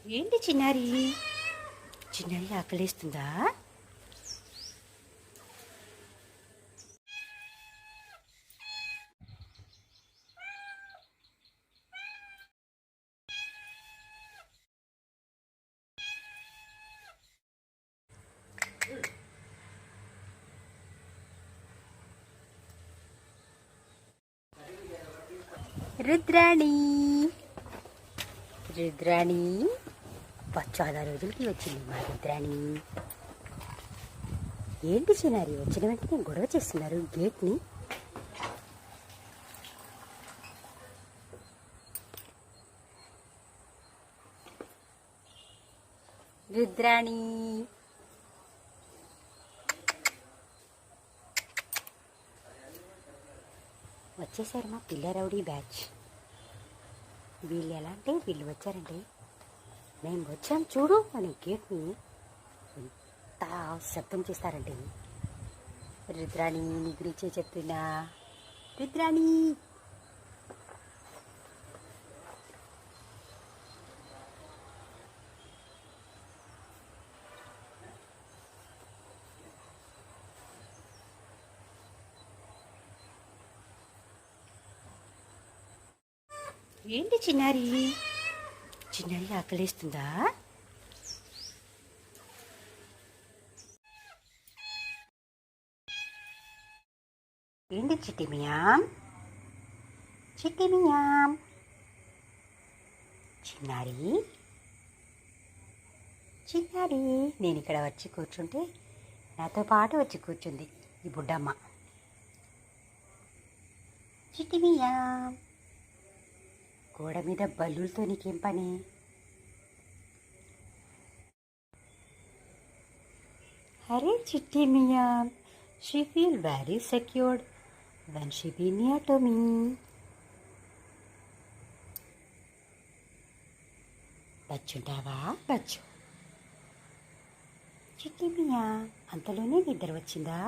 ఏంటి చిన్నారి? చిన్నారి ఆకలేస్తుందా? రుద్రాణి రుద్రాణి చాలా రోజులకి వచ్చింది మా రుద్రాణి. ఏంటి చిన్నారి వచ్చిన వెంటనే గొడవ చేస్తున్నారు గేట్ని? రుద్రాణి వచ్చేసారు మా పిల్ల రౌడీ బ్యాచ్. వీళ్ళు ఎలా అంటే వీళ్ళు వచ్చారంటే మేము వచ్చాం చూడు అని గేట్ని ఎంత శబ్దం చేస్తారంటే. రుద్రాణి నీ గురించే చెప్తున్నా. రుద్రాణి ఏంటి చిన్నారి? చిన్నారి ఆకలేస్తుందా? ఏంటి చిట్టిమియాం? చిట్టిమియాం చిన్నారి చిన్నారి నేను ఇక్కడ వచ్చి కూర్చుంటే నాతో పాటు వచ్చి కూర్చుంది ఈ బుడ్డమ్మ. చిట్టిమియాం గోడ మీద బల్లులతో నీకేం పని? అరే Chitti Miya, she feel very secured when she be near to me. బచ్చుంటావా బచ్చు? చిట్టి మియా అంతలోనే నిద్ర వచ్చిందా?